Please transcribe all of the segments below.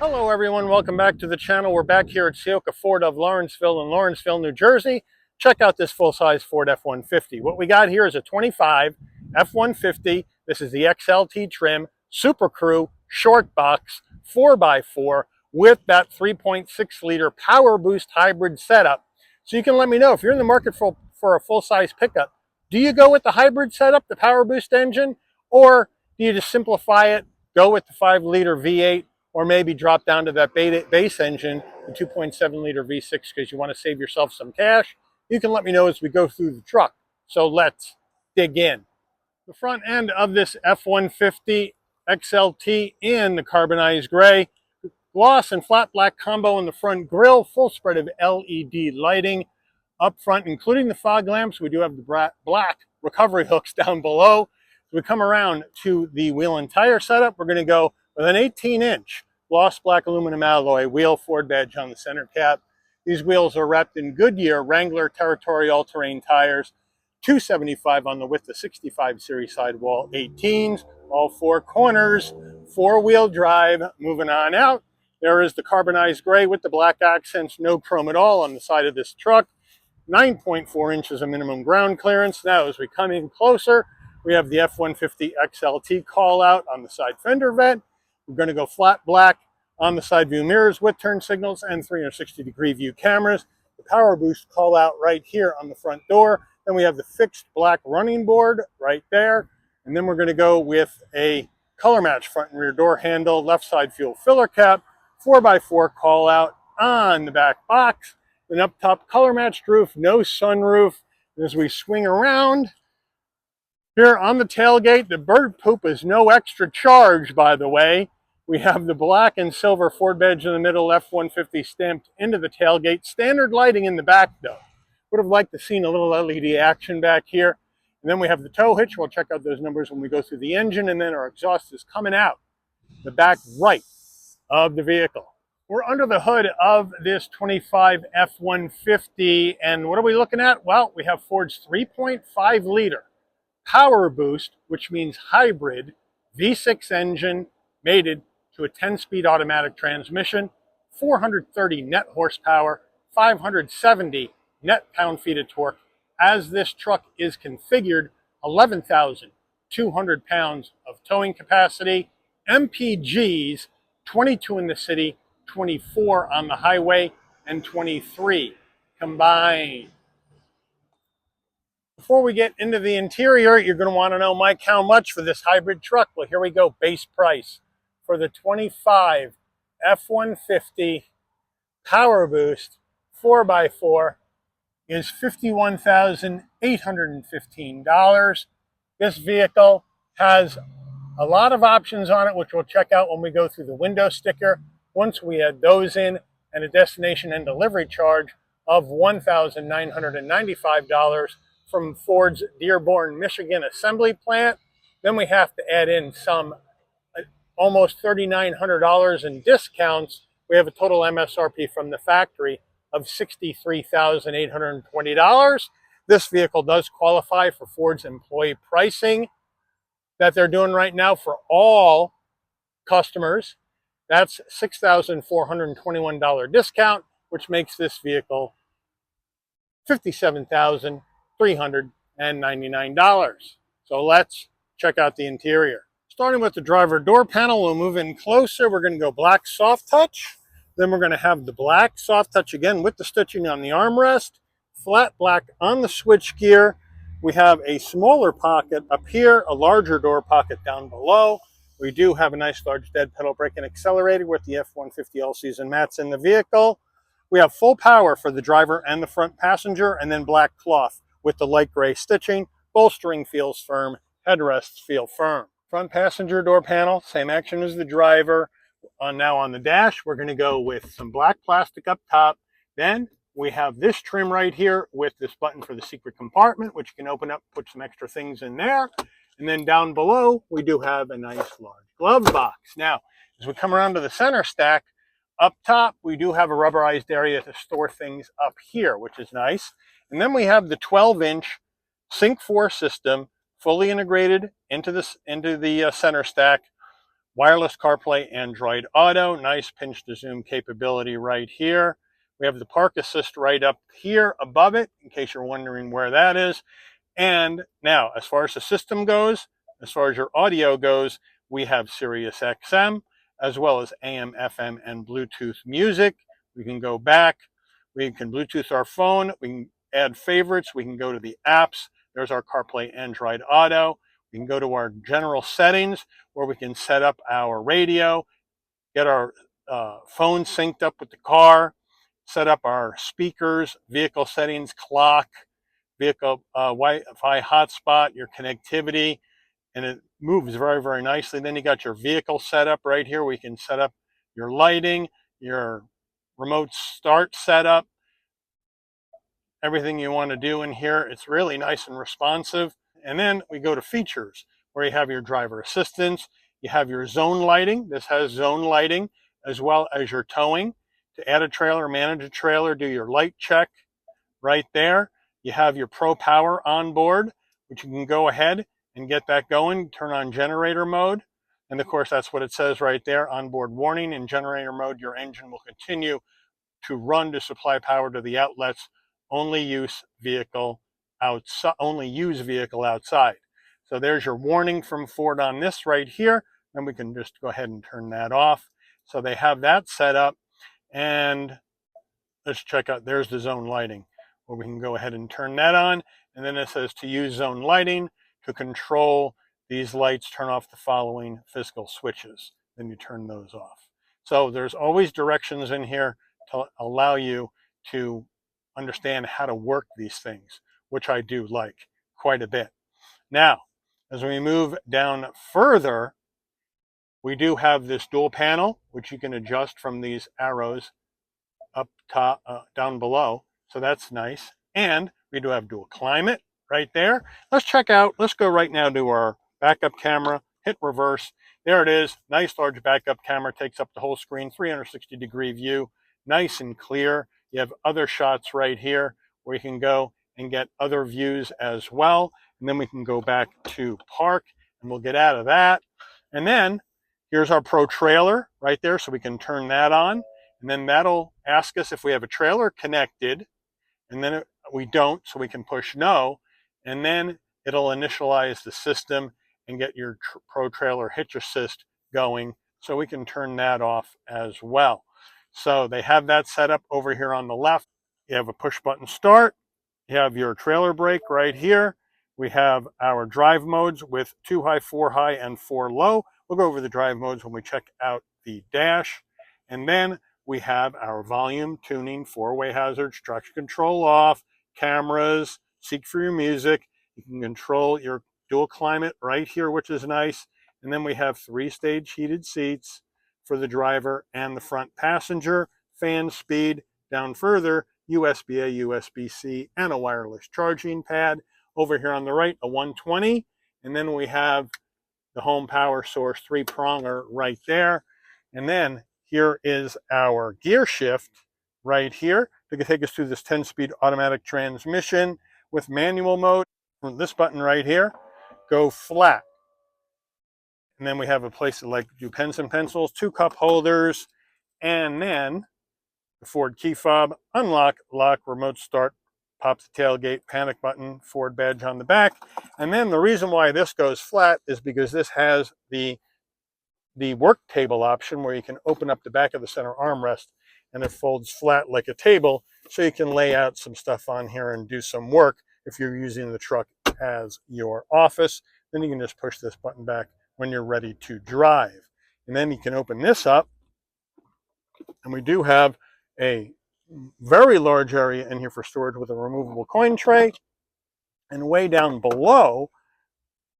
Hello everyone, welcome back to the channel. We're back here at Ciocca Ford of Lawrenceville in Lawrenceville, New Jersey. Check out this full-size Ford F-150. What we got here is a 25 F-150. This is the XLT trim, Super Crew, short box, 4x4 with that 3.6-liter Powerboost hybrid setup. So you can let me know if you're in the market for a full-size pickup. Do you go with the hybrid setup, the Powerboost engine, or do you just simplify it, go with the 5-liter V8, or maybe drop down to that base engine, the 2.7-liter V6, because you want to save yourself some cash? You can let me know as we go through the truck. So let's dig in. The front end of this F-150 XLT in the carbonized gray, gloss and flat black combo in the front grille, full spread of LED lighting up front, including the fog lamps. We do have the black recovery hooks down below. As we come around to the wheel and tire setup, we're going to go with an 18-inch gloss black aluminum alloy wheel, Ford badge on the center cap. These wheels are wrapped in Goodyear Wrangler Territory all-terrain tires, 275 on the width of 65 series sidewall 18s, all four corners, four-wheel drive. Moving on out, there is the carbonized gray with the black accents, no chrome at all on the side of this truck. 9.4 inches of minimum ground clearance. Now as we come in closer, we have the F-150 XLT call out on the side fender vent. We're going to go flat black on the side view mirrors with turn signals and 360-degree view cameras. The Powerboost call out right here on the front door. Then we have the fixed black running board right there. And then we're going to go with a color match front and rear door handle, left side fuel filler cap, 4x4 call out on the back box. An up top color matched roof, no sunroof. And as we swing around, here on the tailgate, the bird poop is no extra charge, by the way. We have the black and silver Ford badge in the middle, F-150 stamped into the tailgate. Standard lighting in the back, though. Would have liked to seen a little LED action back here. And then we have the tow hitch. We'll check out those numbers when we go through the engine. And then our exhaust is coming out the back right of the vehicle. We're under the hood of this 25 F-150. And what are we looking at? Well, we have Ford's 3.5-liter Powerboost, which means hybrid V6 engine mated to a 10-speed automatic transmission, 430 net horsepower, 570 net pound-feet of torque. As this truck is configured, 11,200 pounds of towing capacity, MPGs, 22 in the city, 24 on the highway, and 23 combined. Before we get into the interior, you're going to want to know, Mike, how much for this hybrid truck? Well, here we go. Base price for the 25 F-150 Powerboost 4x4 is $51,815. This vehicle has a lot of options on it, which we'll check out when we go through the window sticker. Once we add those in, and a destination and delivery charge of $1,995 from Ford's Dearborn, Michigan assembly plant. Then we have to add in some almost $3,900 in discounts. We have a total MSRP from the factory of $63,820. This vehicle does qualify for Ford's employee pricing that they're doing right now for all customers. That's $6,421 discount, which makes this vehicle $57,399. So let's check out the interior. Starting with the driver door panel, we'll move in closer. We're going to go black soft touch. Then we're going to have the black soft touch again with the stitching on the armrest. Flat black on the switchgear. We have a smaller pocket up here, a larger door pocket down below. We do have a nice large dead pedal brake and accelerator with the F-150 all-season mats in the vehicle. We have full power for the driver and the front passenger, and then black cloth with the light gray stitching. Bolstering feels firm, headrests feel firm. Front passenger door panel, same action as the driver. Now on the dash, we're going to go with some black plastic up top. Then we have this trim right here with this button for the secret compartment, which you can open up, put some extra things in there. And then down below, we do have a nice large glove box. Now, as we come around to the center stack, up top, we do have a rubberized area to store things up here, which is nice. And then we have the 12-inch Sync 4 system fully integrated into the center stack wireless CarPlay, Android Auto, nice pinch to zoom capability right here. We have the park assist right up here above it, in case you're wondering where that is. And now, as far as the system goes, as far as your audio goes, we have Sirius XM, as well as AM, FM, and Bluetooth music. We can go back. We can Bluetooth our phone. We can add favorites. We can go to the apps. There's our CarPlay Android Auto. We can go to our general settings where we can set up our radio, get our phone synced up with the car, set up our speakers, vehicle settings, clock, vehicle Wi-Fi hotspot, your connectivity, and it moves very, very nicely. Then you got your vehicle setup right here. We can set up your lighting, your remote start setup, everything you want to do in here. It's really nice and responsive. And then we go to features where you have your driver assistance, you have your zone lighting. This has zone lighting as well as your towing. To add a trailer, manage a trailer, do your light check right there. You have your Pro Power on board, which you can go ahead and get that going, turn on generator mode. And of course, that's what it says right there, onboard warning. In generator mode, your engine will continue to run to supply power to the outlets. Only use vehicle outside. So there's your warning from Ford on this right here. And we can just go ahead and turn that off. So they have that set up. And let's check out, there's the zone lighting, where we can go ahead and turn that on. And then it says to use zone lighting to control these lights, turn off the following physical switches. Then you turn those off. So there's always directions in here to allow you to understand how to work these things, which I do like quite a bit. Now, as we move down further, we do have this dual panel, which you can adjust from these arrows up top, down below. So that's nice. And we do have dual climate right there. Let's go right now to our backup camera, hit reverse. There it is. Nice large backup camera, takes up the whole screen, 360-degree view, nice and clear. You have other shots right here where you can go and get other views as well. And then we can go back to park and we'll get out of that. And then here's our Pro trailer right there. So we can turn that on. And then that'll ask us if we have a trailer connected, and then we don't, so we can push no, and then it'll initialize the system and get your Pro Trailer hitch assist going, so we can turn that off as well. So they have that set up over here on the left. You have a push button start. You have your trailer brake right here. We have our drive modes with 2 high, 4 high, and 4 low. We'll go over the drive modes when we check out the dash. And then we have our volume, tuning, 4-way hazards, traction control off, cameras, seek for your music. You can control your dual climate right here, which is nice. And then we have 3-stage heated seats for the driver and the front passenger, fan speed, down further, USB-A, USB-C, and a wireless charging pad. Over here on the right, a 120. And then we have the home power source 3-pronger right there. And then here is our gear shift right here to take us through this 10-speed automatic transmission with manual mode. From this button right here, go flat. And then we have a place to do pens and pencils, 2 cup holders, and then the Ford key fob, unlock, lock, remote start, pop the tailgate, panic button, Ford badge on the back. And then the reason why this goes flat is because this has the work table option where you can open up the back of the center armrest and it folds flat like a table, so you can lay out some stuff on here and do some work if you're using the truck as your office. Then you can just push this button back when you're ready to drive. And then you can open this up, and we do have a very large area in here for storage with a removable coin tray. And way down below,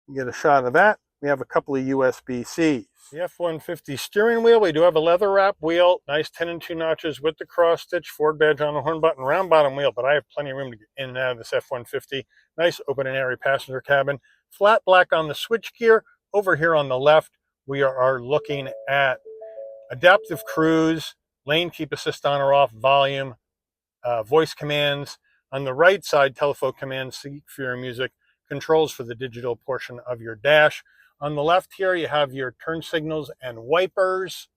you get a shot of that. We have a couple of USB-Cs. The F150 steering wheel, we do have a leather wrap wheel, nice 10 and 2 notches with the cross stitch, Ford badge on the horn button, round bottom wheel, but I have plenty of room to get in and out of this F150. Nice open and airy passenger cabin. Flat black on the switch gear. Over here on the left, we are looking at adaptive cruise, lane keep assist on or off, volume, voice commands. On the right side, telephone commands, seek for your music, controls for the digital portion of your dash. On the left here, you have your turn signals and wipers.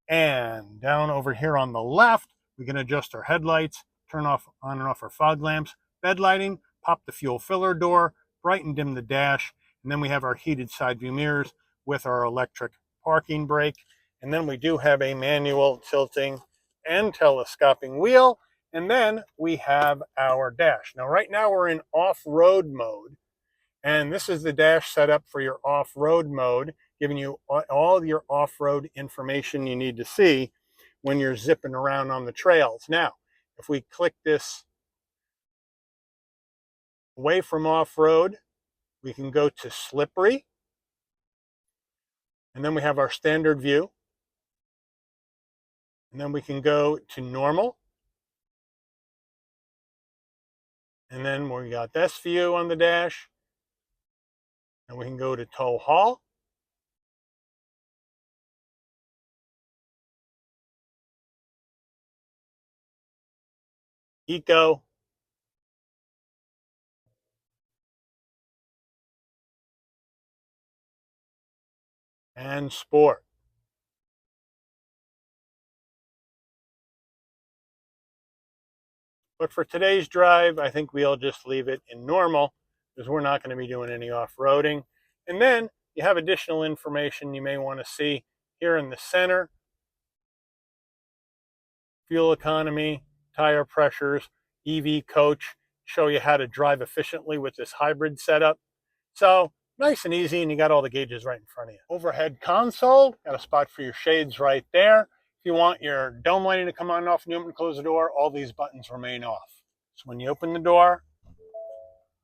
And down over here on the left, we can adjust our headlights, turn off on and off our fog lamps, bed lighting, pop the fuel filler door, brighten and dim the dash, and then we have our heated side view mirrors with our electric parking brake. And then we do have a manual tilting and telescoping wheel. And then we have our dash. Now, right now we're in off-road mode. And this is the dash setup for your off-road mode, giving you all your off-road information you need to see when you're zipping around on the trails. Now, if we click this away from off-road, we can go to slippery. And then we have our standard view. And then we can go to normal. And then we got this view on the dash. And we can go to tow haul. Eco. And sport. But for today's drive, I think we'll just leave it in normal because we're not going to be doing any off-roading. And then you have additional information you may want to see here in the center. Fuel economy, tire pressures, EV coach, show you how to drive efficiently with this hybrid setup. So nice and easy, and you got all the gauges right in front of you. Overhead console, got a spot for your shades right there. If you want your dome lighting to come on and off, and you open and close the door, all these buttons remain off. So when you open the door,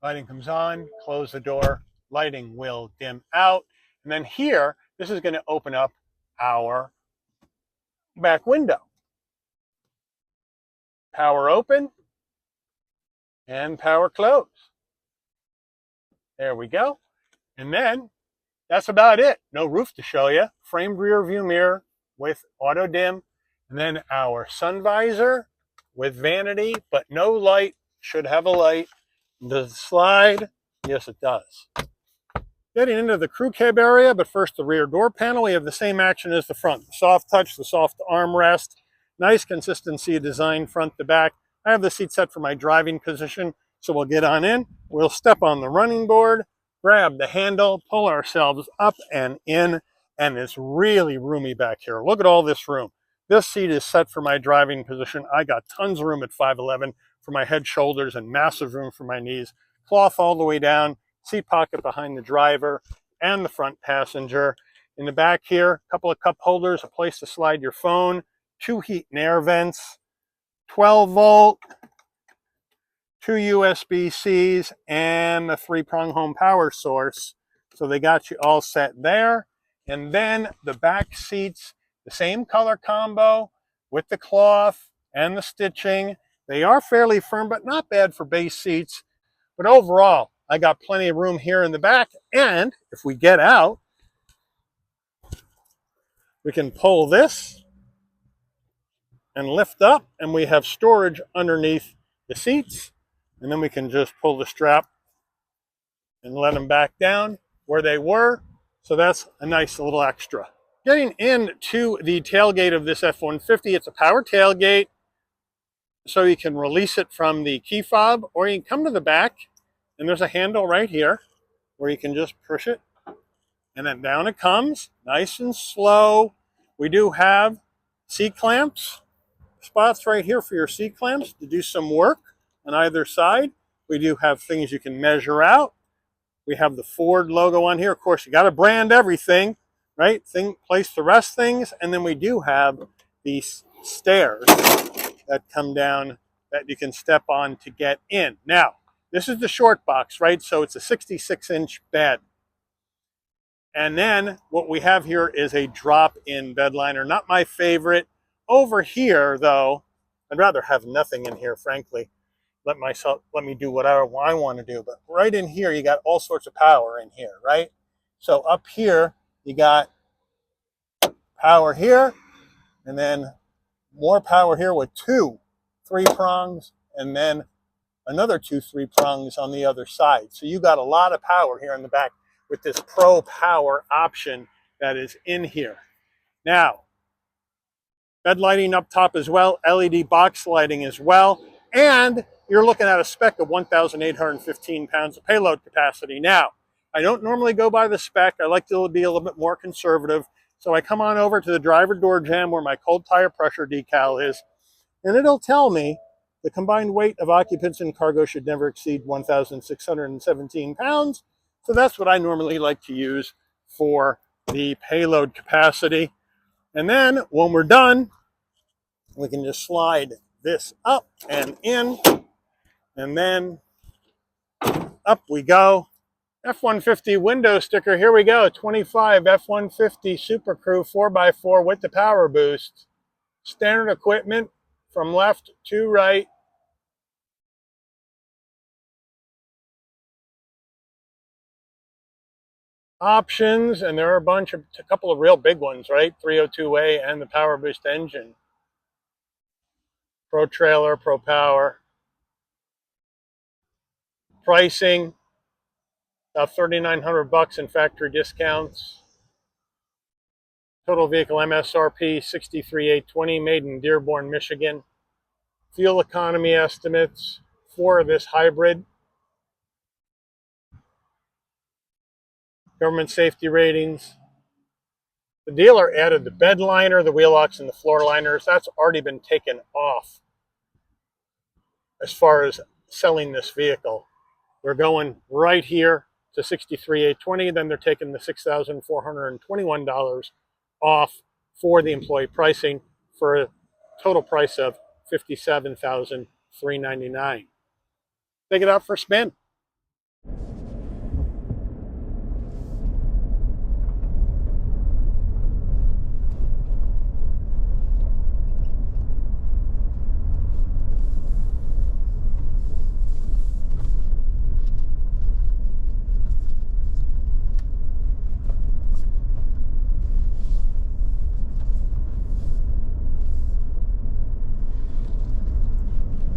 lighting comes on, close the door, lighting will dim out. And then here, this is going to open up our back window. Power open and power close. There we go. And then that's about it. No roof to show you. Framed rear view mirror with auto dim. And then our sun visor with vanity, but no light. Should have a light. Does it slide? Yes, it does. Getting into the crew cab area, but first the rear door panel. We have the same action as the front. The soft touch, the soft armrest. Nice consistency of design front to back. I have the seat set for my driving position, so we'll get on in. We'll step on the running board, grab the handle, pull ourselves up and in, and it's really roomy back here. Look at all this room. This seat is set for my driving position. I got tons of room at 5'11" for my head, shoulders, and massive room for my knees. Cloth all the way down, seat pocket behind the driver and the front passenger. In the back here, a couple of cup holders, a place to slide your phone, 2 heat and air vents, 12 volt, 2 USB-Cs, and a 3-prong home power source. So they got you all set there. And then the back seats, the same color combo with the cloth and the stitching. They are fairly firm, but not bad for base seats. But overall, I got plenty of room here in the back. And if we get out, we can pull this and lift up, and we have storage underneath the seats. And then we can just pull the strap and let them back down where they were. So that's a nice little extra. Getting into the tailgate of this F-150, it's a power tailgate. So you can release it from the key fob, or you can come to the back, and there's a handle right here where you can just push it, and then down it comes, nice and slow. We do have seat clamps, spots right here for your seat clamps to do some work on either side. We do have things you can measure out. We have the Ford logo on here. Of course, you got to brand everything, right? Place to rest things. And then we do have these stairs that come down that you can step on to get in. Now, this is the short box, right? So it's a 66-inch bed. And then what we have here is a drop-in bed liner. Not my favorite. Over here, though, I'd rather have nothing in here, frankly. Let me do what I want to do. But right in here, you got all sorts of power in here, right? So up here, you got power here, and then more power here with 2 3 prongs, and then another 2 3-prongs on the other side. So you got a lot of power here in the back with this Pro Power option that is in here. Now, bed lighting up top as well, LED box lighting as well, and you're looking at a spec of 1,815 pounds of payload capacity. Now, I don't normally go by the spec. I like to be a little bit more conservative. So I come on over to the driver door jamb where my cold tire pressure decal is, and it'll tell me the combined weight of occupants and cargo should never exceed 1,617 pounds. So that's what I normally like to use for the payload capacity. And then when we're done, we can just slide this up and in, and then up we go. F-150 window sticker, here we go, 25 F-150 Super Crew 4x4 with the Powerboost. Standard equipment from left to right. Options, and there are a couple of real big ones, right? 302A and the Powerboost engine. Pro trailer, Pro Power. Pricing, about $3,900 in factory discounts. Total vehicle MSRP $63,820, made in Dearborn, Michigan. Fuel economy estimates for this hybrid. Government safety ratings. The dealer added the bed liner, the wheel locks, and the floor liners. That's already been taken off as far as selling this vehicle. We're going right here to $63,820. Then they're taking the $6,421 off for the employee pricing for a total price of $57,399. Take it out for a spin.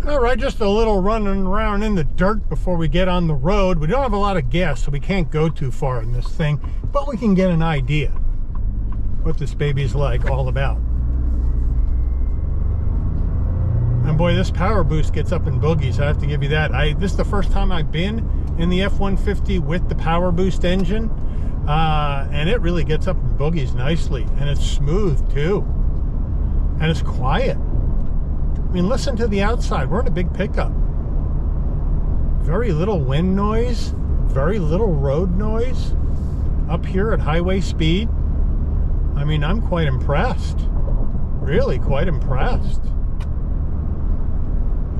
All right, just a little running around in the dirt before we get on the road. We don't have a lot of gas, so we can't go too far in this thing, but we can get an idea what this baby's like all about. And boy, this Powerboost gets up in boogies, I have to give you that. This is the first time I've been in the F-150 with the Powerboost engine, and it really gets up in boogies nicely, and it's smooth too, and it's quiet. I mean, listen to the outside. We're in a big pickup. Very little wind noise, very little road noise up here at highway speed. I mean, I'm quite impressed. Really quite impressed.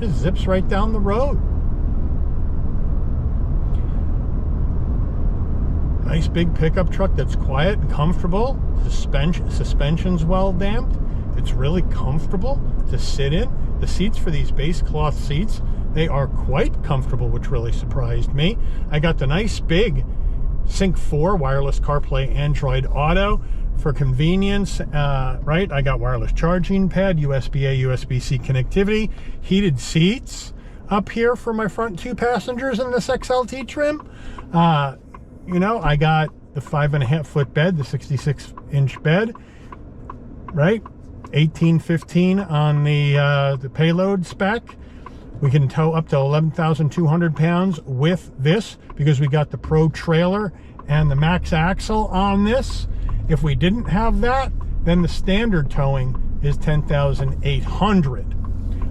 It zips right down the road. Nice big pickup truck that's quiet and comfortable. Suspension's well damped. It's really comfortable to sit in. The seats for these base cloth seats, they are quite comfortable, which really surprised me. I got the nice big Sync 4 wireless CarPlay Android Auto for convenience, right? I got wireless charging pad, USB-A, USB-C connectivity, heated seats up here for my front 2 passengers in this XLT trim. You know, I got the 5.5-foot bed, the 66-inch bed, right? 1815 on the payload spec. We can tow up to 11,200 pounds with this because we got the Pro trailer and the max axle on this. If we didn't have that, then the standard towing is 10,800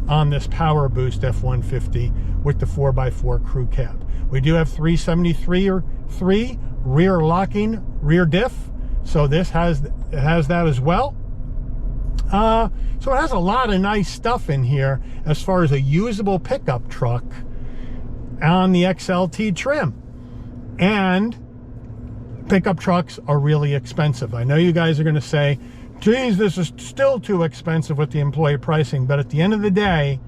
on this Powerboost F-150 with the 4x4 crew cab. We do have 373 rear locking rear diff, so this has that as well. So it has a lot of nice stuff in here as far as a usable pickup truck on the XLT trim. And pickup trucks are really expensive. I know you guys are going to say, geez, this is still too expensive with the employee pricing, but at the end of the day,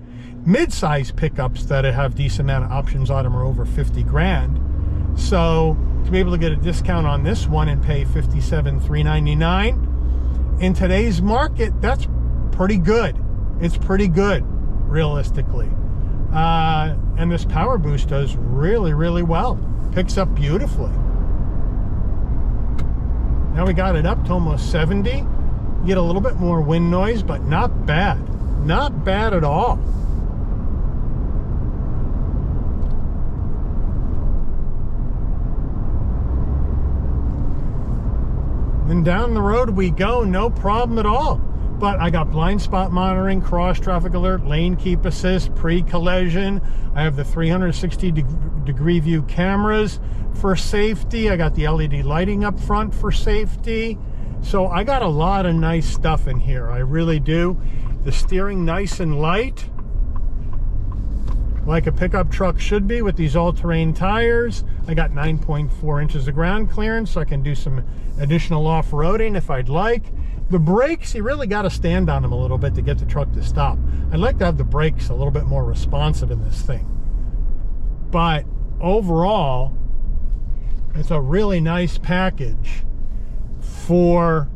mid-size pickups that have decent amount of options on them are over 50 grand. So to be able to get a discount on this one and pay $57,399 in today's market, that's pretty good. It's pretty good, realistically. And this Powerboost does really, really well. Picks up beautifully. Now we got it up to almost 70. You get a little bit more wind noise, but not bad. Not bad at all. And down the road we go, no problem at all. But I got blind spot monitoring, cross traffic alert, lane keep assist, pre-collision. I have the 360-degree view cameras for safety. I got the LED lighting up front for safety. So I got a lot of nice stuff in here. I really do. The steering nice and light, like a pickup truck should be with these all-terrain tires. I got 9.4 inches of ground clearance, so I can do some additional off-roading if I'd like. The brakes, you really got to stand on them a little bit to get the truck to stop. I'd like to have the brakes a little bit more responsive in this thing. But overall, it's a really nice package for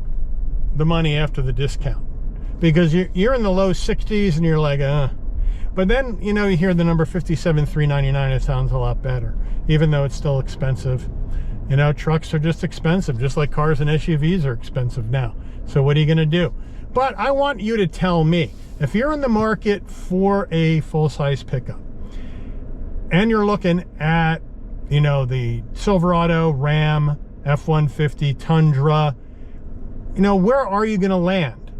the money after the discount. Because you're in the low 60s and you're like, But then, you know, you hear the number $57,399, it sounds a lot better, even though it's still expensive. You know, trucks are just expensive, just like cars and SUVs are expensive now. So what are you going to do? But I want you to tell me, if you're in the market for a full-size pickup and you're looking at, you know, the Silverado, Ram, F-150, Tundra, you know, where are you going to land?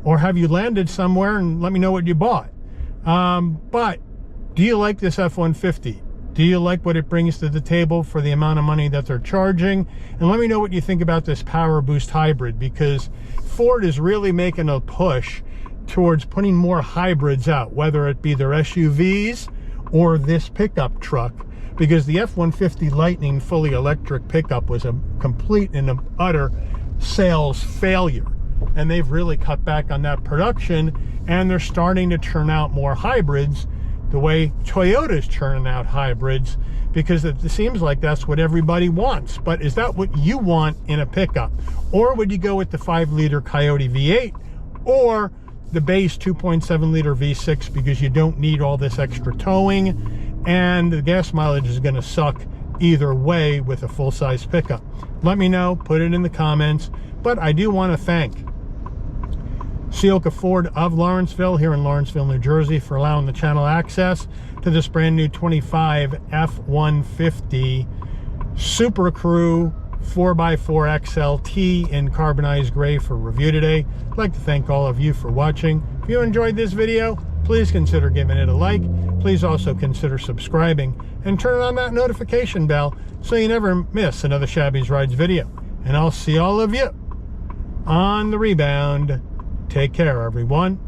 Or have you landed somewhere, and let me know what you bought. But do you like this F-150? Do you like what it brings to the table for the amount of money that they're charging? And let me know what you think about this Powerboost hybrid, because Ford is really making a push towards putting more hybrids out, whether it be their SUVs or this pickup truck, because the F-150 Lightning fully electric pickup was a complete and utter sales failure. And they've really cut back on that production, and they're starting to churn out more hybrids the way Toyota's churning out hybrids, because it seems like that's what everybody wants. But is that what you want in a pickup? Or would you go with the 5-liter Coyote V8 or the base 2.7-liter V6, because you don't need all this extra towing and the gas mileage is going to suck either way with a full-size pickup? Let me know, put it in the comments. But I do want to thank Ciocca Ford of Lawrenceville here in Lawrenceville, New Jersey, for allowing the channel access to this brand new 25 F-150 Super Crew 4x4 XLT in carbonized gray for review today. I'd like to thank all of you for watching. If you enjoyed this video, please consider giving it a like. Please also consider subscribing and turn on that notification bell so you never miss another Shabby's Rides video. And I'll see all of you on the rebound. Take care, everyone.